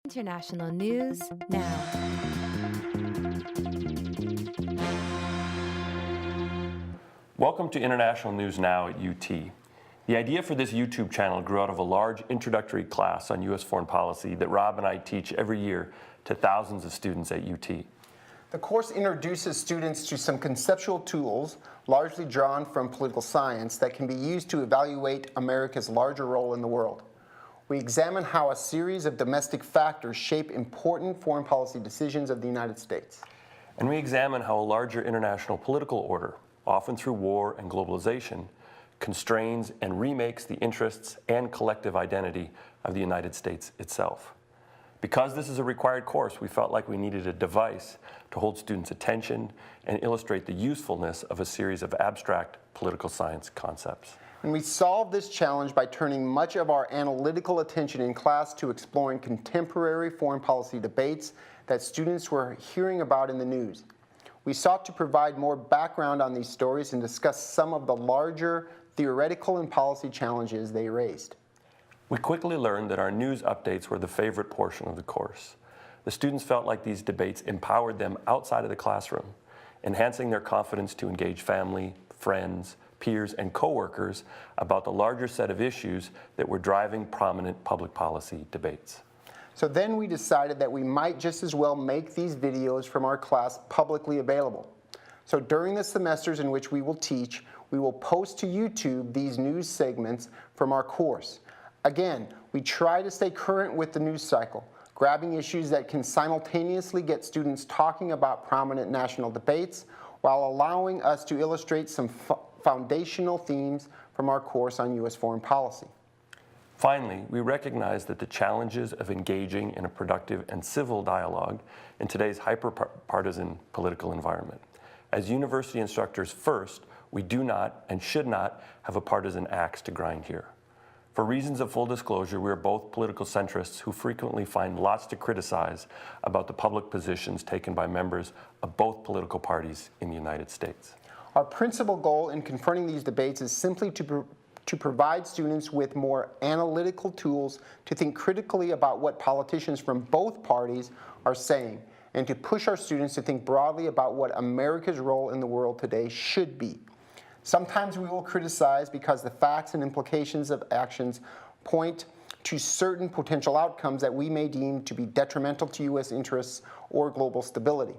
International News Now. Welcome to International News Now at UT. The idea for this YouTube channel grew out of a large introductory class on U.S. foreign policy that Rob and I teach every year to thousands of students at UT. The course introduces students to some conceptual tools, largely drawn from political science, that can be used to evaluate America's larger role in the world. We examine how a series of domestic factors shape important foreign policy decisions of the United States. And we examine how a larger international political order, often through war and globalization, constrains and remakes the interests and collective identity of the United States itself. Because this is a required course, we felt like we needed a device to hold students' attention and illustrate the usefulness of a series of abstract political science concepts. And we solved this challenge by turning much of our analytical attention in class to exploring contemporary foreign policy debates that students were hearing about in the news. We sought to provide more background on these stories and discuss some of the larger theoretical and policy challenges they raised. We quickly learned that our news updates were the favorite portion of the course. The students felt like these debates empowered them outside of the classroom, enhancing their confidence to engage family, friends, peers, and coworkers about the larger set of issues that were driving prominent public policy debates. So then we decided that we might just as well make these videos from our class publicly available. So during the semesters in which we will teach, we will post to YouTube these news segments from our course. Again, we try to stay current with the news cycle, grabbing issues that can simultaneously get students talking about prominent national debates while allowing us to illustrate some foundational themes from our course on U.S. foreign policy. Finally, we recognize that the challenges of engaging in a productive and civil dialogue in today's hyper-partisan political environment. As university instructors first, we do not and should not have a partisan axe to grind here. For reasons of full disclosure, we are both political centrists who frequently find lots to criticize about the public positions taken by members of both political parties in the United States. Our principal goal in confronting these debates is simply to provide students with more analytical tools to think critically about what politicians from both parties are saying, and to push our students to think broadly about what America's role in the world today should be. Sometimes we will criticize because the facts and implications of actions point to certain potential outcomes that we may deem to be detrimental to U.S. interests or global stability.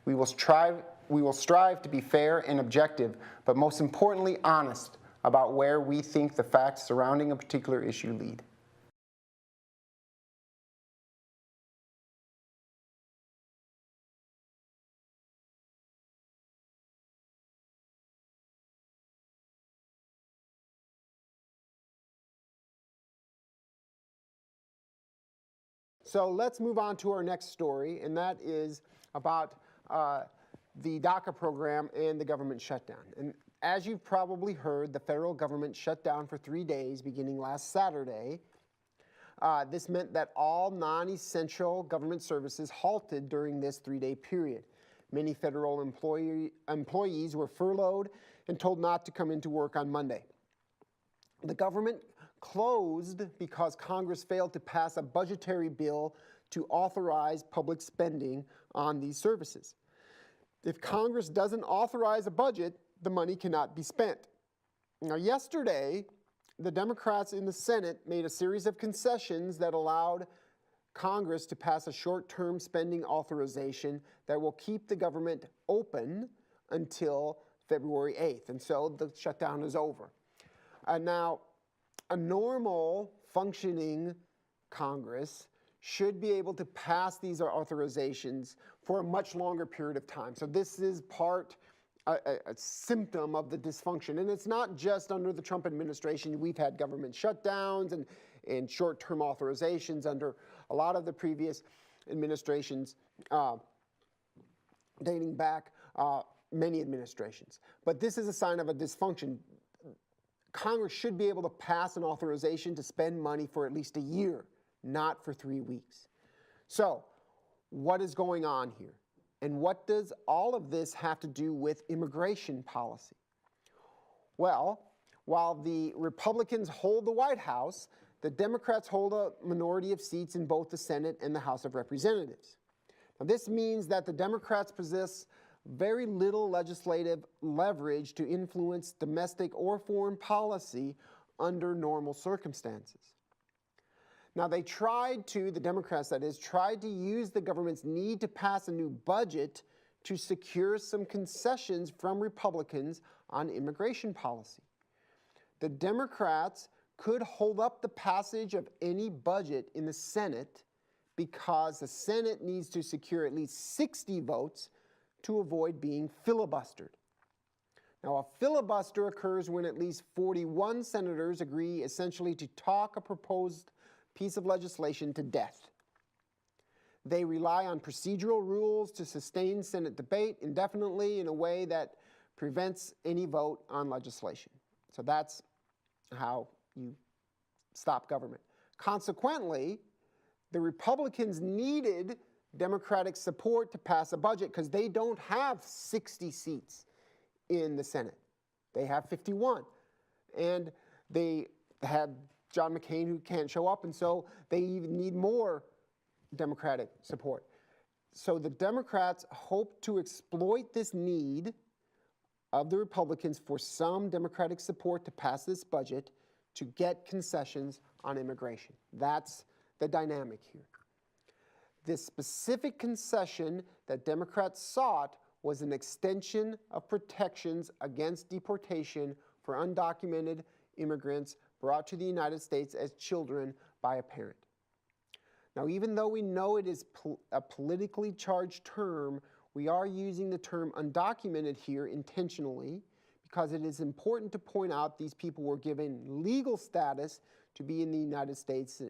We will strive to be fair and objective, but most importantly honest about where we think the facts surrounding a particular issue lead. So let's move on to our next story, and that is about the DACA program and the government shutdown. And as you've probably heard, the federal government shut down for 3 days beginning last Saturday. This meant that all non-essential government services halted during this 3-day period. Many federal employees were furloughed and told not to come into work on Monday. The government closed because Congress failed to pass a budgetary bill to authorize public spending on these services. If Congress doesn't authorize a budget, the money cannot be spent. Now, yesterday, the Democrats in the Senate made a series of concessions that allowed Congress to pass a short-term spending authorization that will keep the government open until February 8th, and so the shutdown is over. Now, a normal functioning Congress should be able to pass these authorizations for a much longer period of time. So this is a symptom of the dysfunction. And it's not just under the Trump administration. We've had government shutdowns and short-term authorizations under a lot of the previous administrations dating back many administrations. But this is a sign of a dysfunction. Congress should be able to pass an authorization to spend money for at least a year, not for 3 weeks. So, what is going on here? And what does all of this have to do with immigration policy? Well, while the Republicans hold the White House, the Democrats hold a minority of seats in both the Senate and the House of Representatives. Now, this means that the Democrats possess very little legislative leverage to influence domestic or foreign policy under normal circumstances. Now, they the Democrats that is, tried to use the government's need to pass a new budget to secure some concessions from Republicans on immigration policy. The Democrats could hold up the passage of any budget in the Senate because the Senate needs to secure at least 60 votes to avoid being filibustered. Now, a filibuster occurs when at least 41 senators agree essentially to talk a proposed piece of legislation to death. They rely on procedural rules to sustain Senate debate indefinitely in a way that prevents any vote on legislation. So that's how you stop government. Consequently, the Republicans needed Democratic support to pass a budget because they don't have 60 seats in the Senate. They have 51. And they have John McCain who can't show up, and so they even need more Democratic support. So the Democrats hope to exploit this need of the Republicans for some Democratic support to pass this budget to get concessions on immigration. That's the dynamic here. This specific concession that Democrats sought was an extension of protections against deportation for undocumented immigrants brought to the United States as children by a parent. Now, even though we know it is a politically charged term, we are using the term undocumented here intentionally because it is important to point out these people were given legal status to be in the United States,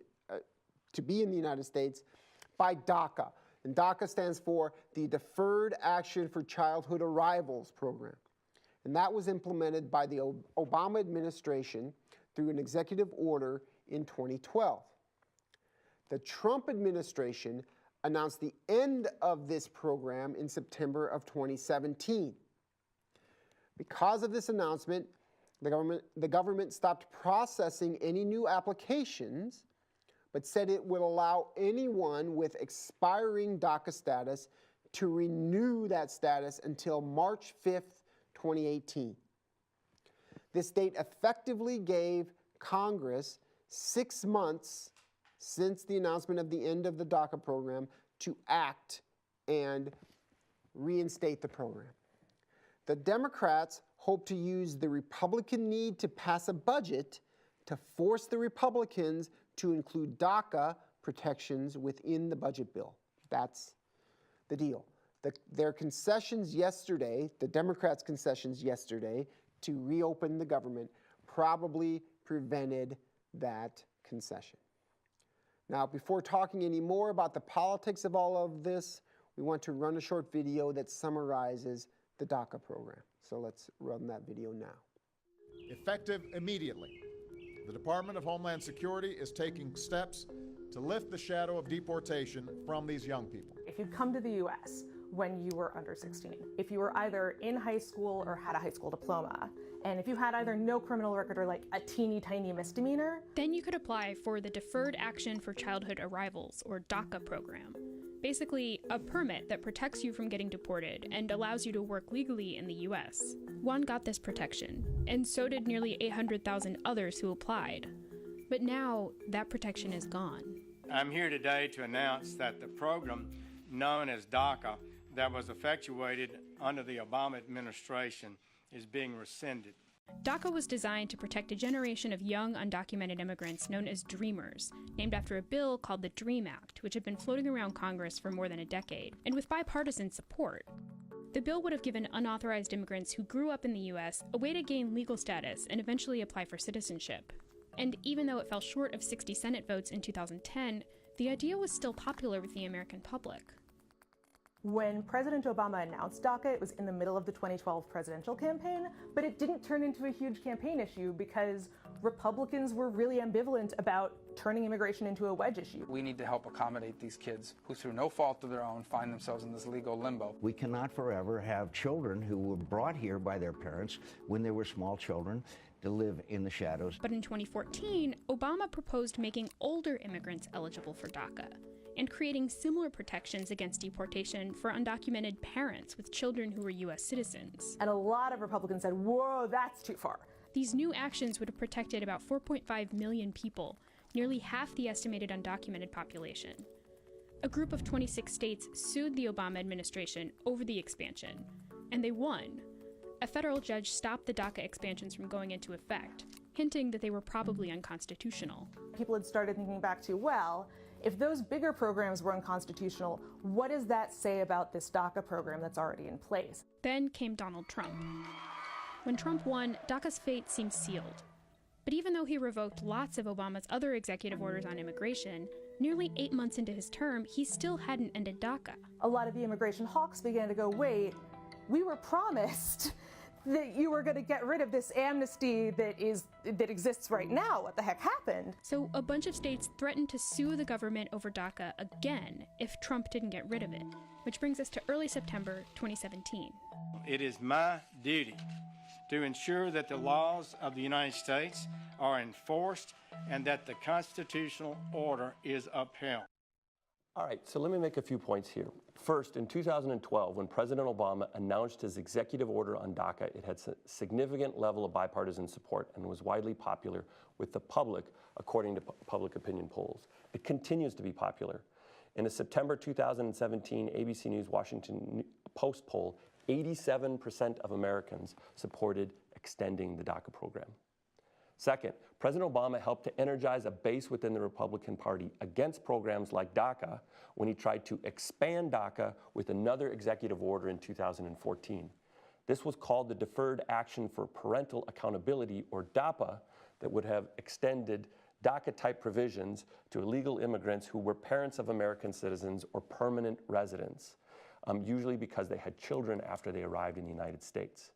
by DACA. And DACA stands for the Deferred Action for Childhood Arrivals program. And that was implemented by the Obama administration through an executive order in 2012. The Trump administration announced the end of this program in September of 2017. Because of this announcement, the government stopped processing any new applications, but said it would allow anyone with expiring DACA status to renew that status until March 5th, 2018. This date effectively gave Congress 6 months since the announcement of the end of the DACA program to act and reinstate the program. The Democrats hope to use the Republican need to pass a budget to force the Republicans to include DACA protections within the budget bill. That's the deal. Their concessions yesterday, the Democrats' concessions yesterday to reopen the government probably prevented that concession. Now, before talking any more about the politics of all of this, we want to run a short video that summarizes the DACA program. So let's run that video now. Effective immediately, the Department of Homeland Security is taking steps to lift the shadow of deportation from these young people. If you come to the U.S. when you were under 16, if you were either in high school or had a high school diploma, and if you had either no criminal record or like a teeny tiny misdemeanor, then you could apply for the Deferred Action for Childhood Arrivals, or DACA program. Basically, a permit that protects you from getting deported and allows you to work legally in the U.S. Juan got this protection, and so did nearly 800,000 others who applied. But now, that protection is gone. I'm here today to announce that the program known as DACA that was effectuated under the Obama administration is being rescinded. DACA was designed to protect a generation of young undocumented immigrants known as Dreamers, named after a bill called the DREAM Act, which had been floating around Congress for more than a decade, and with bipartisan support. The bill would have given unauthorized immigrants who grew up in the U.S. a way to gain legal status and eventually apply for citizenship. And even though it fell short of 60 Senate votes in 2010, the idea was still popular with the American public. when President Obama announced DACA, it was in the middle of the 2012 presidential campaign, but it didn't turn into a huge campaign issue because Republicans were really ambivalent about turning immigration into a wedge issue. We need to help accommodate these kids who, through no fault of their own, find themselves in this legal limbo. We cannot forever have children who were brought here by their parents when they were small children to live in the shadows. But in 2014, Obama proposed making older immigrants eligible for DACA and creating similar protections against deportation for undocumented parents with children who were U.S. citizens. And a lot of Republicans said, whoa, that's too far. These new actions would have protected about 4.5 million people, nearly half the estimated undocumented population. A group of 26 states sued the Obama administration over the expansion, and they won. A federal judge stopped the DACA expansions from going into effect, hinting that they were probably unconstitutional. People had started thinking back to, well, if those bigger programs were unconstitutional, what does that say about this DACA program that's already in place? Then came Donald Trump. When Trump won, DACA's fate seemed sealed. But even though he revoked lots of Obama's other executive orders on immigration, nearly 8 months into his term, he still hadn't ended DACA. A lot of the immigration hawks began to go, wait, we were promised that you were going to get rid of this amnesty that exists right now. What the heck happened? So a bunch of states threatened to sue the government over DACA again if Trump didn't get rid of it, which brings us to early September 2017. It is my duty to ensure that the laws of the United States are enforced and that the constitutional order is upheld. All right, so let me make a few points here. First, in 2012, when President Obama announced his executive order on DACA, it had a significant level of bipartisan support and was widely popular with the public, according to public opinion polls. It continues to be popular. In a September 2017 ABC News Washington Post poll, 87% of Americans supported extending the DACA program. Second, President Obama helped to energize a base within the Republican Party against programs like DACA when he tried to expand DACA with another executive order in 2014. This was called the Deferred Action for Parental Accountability, or DAPA, that would have extended DACA-type provisions to illegal immigrants who were parents of American citizens or permanent residents, usually because they had children after they arrived in the United States.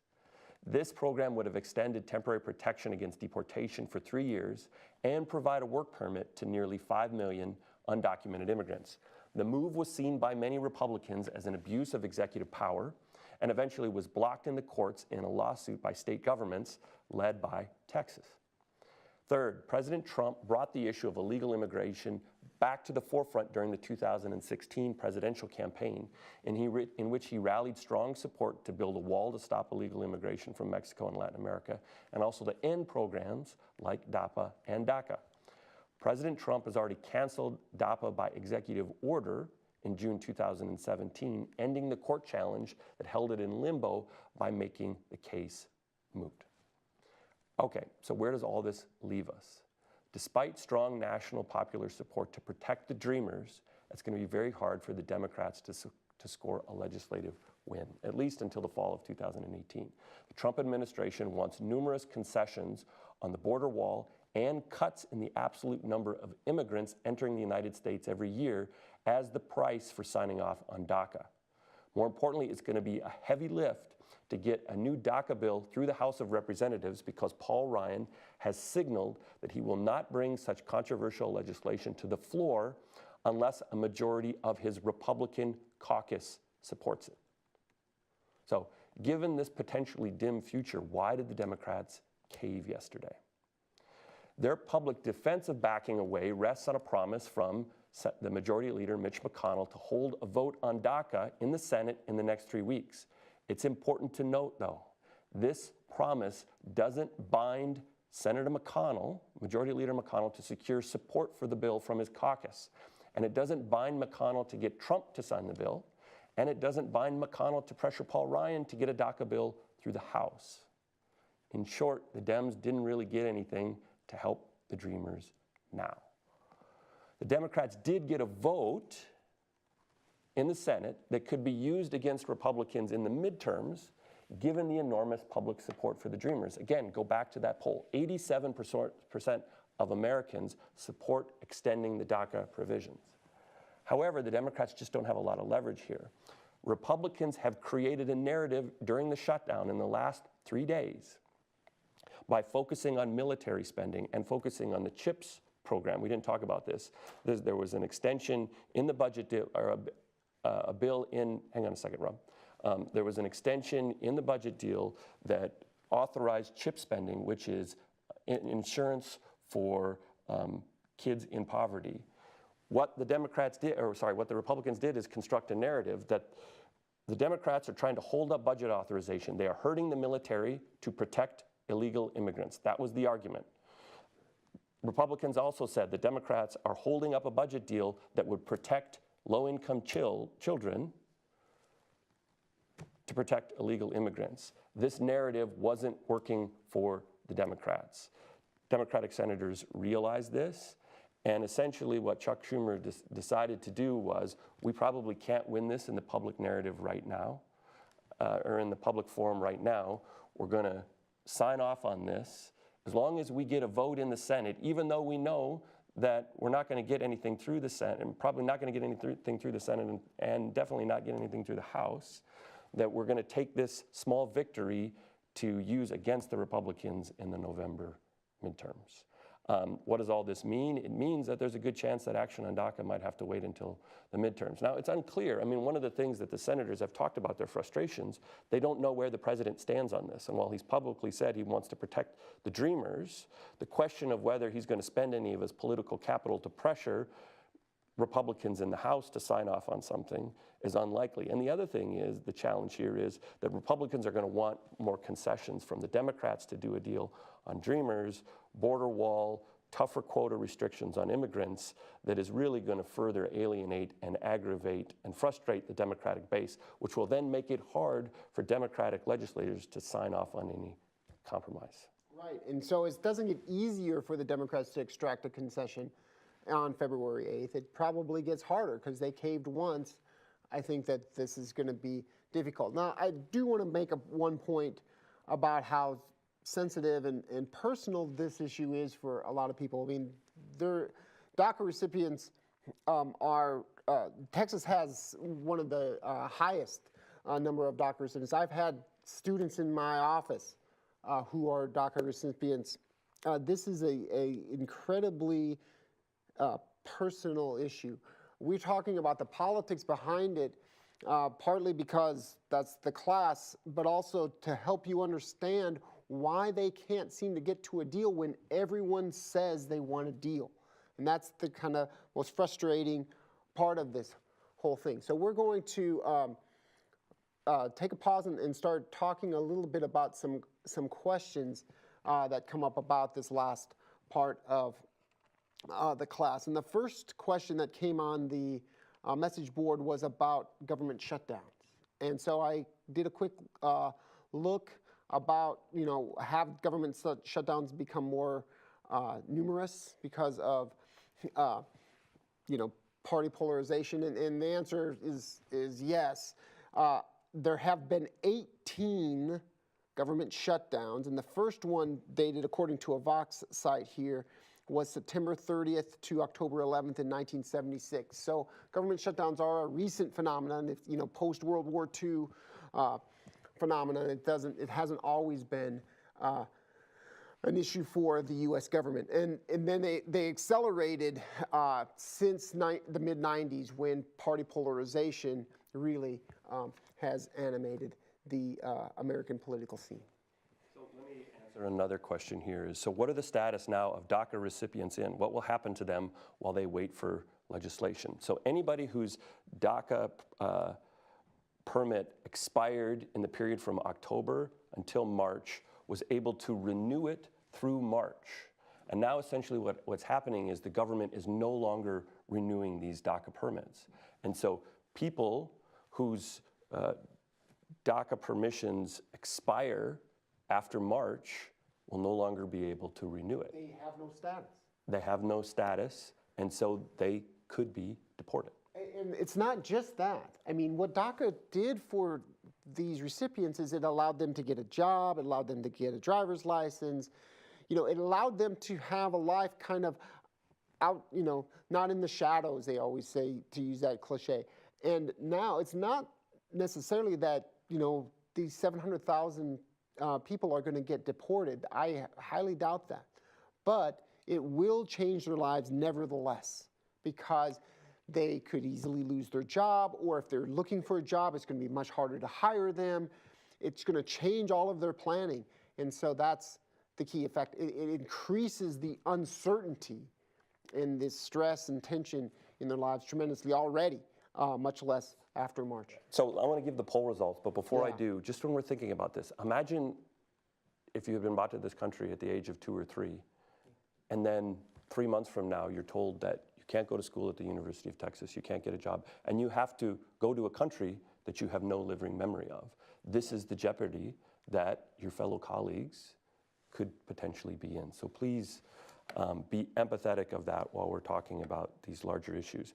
This program would have extended temporary protection against deportation for 3 years and provide a work permit to nearly 5 million undocumented immigrants. The move was seen by many Republicans as an abuse of executive power and eventually was blocked in the courts in a lawsuit by state governments led by Texas. Third, President Trump brought the issue of illegal immigration back to the forefront during the 2016 presidential campaign, in which he rallied strong support to build a wall to stop illegal immigration from Mexico and Latin America, and also to end programs like DAPA and DACA. President Trump has already canceled DAPA by executive order in June 2017, ending the court challenge that held it in limbo by making the case moot. Okay, so where does all this leave us? Despite strong national popular support to protect the Dreamers, it's going to be very hard for the Democrats to score a legislative win, at least until the fall of 2018. The Trump administration wants numerous concessions on the border wall and cuts in the absolute number of immigrants entering the United States every year as the price for signing off on DACA. More importantly, it's going to be a heavy lift to get a new DACA bill through the House of Representatives because Paul Ryan has signaled that he will not bring such controversial legislation to the floor unless a majority of his Republican caucus supports it. So, given this potentially dim future, why did the Democrats cave yesterday? Their public defense of backing away rests on a promise from the Majority Leader, Mitch McConnell, to hold a vote on DACA in the Senate in the next 3 weeks. It's important to note, though, this promise doesn't bind Senator McConnell, Majority Leader McConnell, to secure support for the bill from his caucus. And it doesn't bind McConnell to get Trump to sign the bill. And it doesn't bind McConnell to pressure Paul Ryan to get a DACA bill through the House. In short, the Dems didn't really get anything to help the Dreamers now. The Democrats did get a vote in the Senate that could be used against Republicans in the midterms, given the enormous public support for the Dreamers. Again, go back to that poll. 87% of Americans support extending the DACA provisions. However, the Democrats just don't have a lot of leverage here. Republicans have created a narrative during the shutdown in the last 3 days by focusing on military spending and focusing on the CHIPS program. We didn't talk about this. There was an extension in the budget deal, or a bill in, hang on a second, Rob. There was an extension in the budget deal that authorize CHIP spending, which is insurance for kids in poverty. What the Democrats did, or sorry, what the Republicans did is construct a narrative that the Democrats are trying to hold up budget authorization. They are hurting the military to protect illegal immigrants. That was the argument. Republicans also said the Democrats are holding up a budget deal that would protect low-income children to protect illegal immigrants. This narrative wasn't working for the Democrats. Democratic senators realized this, and essentially what Chuck Schumer decided to do was, we probably can't win this in the public narrative right now, or in the public forum right now. We're going to sign off on this. As long as we get a vote in the Senate, even though we know that we're not going to get anything through the Senate, and probably not going to get anything through the Senate, and definitely not get anything through the House, that we're going to take this small victory to use against the Republicans in the November midterms. What does all this mean? It means that there's a good chance that action on DACA might have to wait until the midterms. Now, it's unclear. I mean, one of the things that the senators have talked about their frustrations, they don't know where the president stands on this. And while he's publicly said he wants to protect the dreamers, the question of whether he's going to spend any of his political capital to pressure Republicans in the House to sign off on something is unlikely. And the other thing is, the challenge here is that Republicans are going to want more concessions from the Democrats to do a deal on dreamers, border wall, tougher quota restrictions on immigrants that is really going to further alienate and aggravate and frustrate the Democratic base, which will then make it hard for Democratic legislators to sign off on any compromise. Right, and so it doesn't get easier for the Democrats to extract a concession on February 8th. It probably gets harder because they caved once. I think that this is going to be difficult. Now, I do want to make one point about how sensitive and personal this issue is for a lot of people. I mean, DACA recipients Texas has one of the highest number of DACA recipients. I've had students in my office who are DACA recipients. This is a incredibly personal issue. We're talking about the politics behind it, partly because that's the class, but also to help you understand why they can't seem to get to a deal when everyone says they want a deal. And that's the kind of most frustrating part of this whole thing. So we're going to take a pause and start talking a little bit about some questions that come up about this last part of the class. And the first question that came on the message board was about government shutdowns. And so I did a quick look about, have government shutdowns become more numerous because of, party polarization? And the answer is yes. There have been 18 government shutdowns, and the first one dated, according to a Vox site here, was September 30th to October 11th in 1976. So government shutdowns are a recent phenomenon. Post World War II phenomenon. It hasn't always been an issue for the U.S. government, and then they accelerated since the mid 90s, when party polarization really has animated the American political scene. So let me answer another question here. So what are the status now of DACA recipients in? What will happen to them while they wait for legislation? So anybody whose DACA permit expired in the period from October until March was able to renew it through March. And now essentially what's happening is the government is no longer renewing these DACA permits. And so people whose DACA permissions expire after March will no longer be able to renew it. They have no status. They have no status, and so they could be deported. And it's not just that. I mean, what DACA did for these recipients is it allowed them to get a job, it allowed them to get a driver's license. It allowed them to have a life kind of out, not in the shadows, they always say, to use that cliche. And now it's not necessarily that, these 700,000 people are going to get deported. I highly doubt that. But it will change their lives nevertheless, because they could easily lose their job, or if they're looking for a job, it's going to be much harder to hire them. It's going to change all of their planning. And so that's the key effect. It increases the uncertainty and this stress and tension in their lives tremendously already, much less after March. So I want to give the poll results, but before I do, just when we're thinking about this, imagine if you had been brought to this country at the age of 2 or 3, and then 3 months from now you're told that you can't go to school at the University of Texas, you can't get a job, and you have to go to a country that you have no living memory of. This is the jeopardy that your fellow colleagues could potentially be in. So please be empathetic of that while we're talking about these larger issues.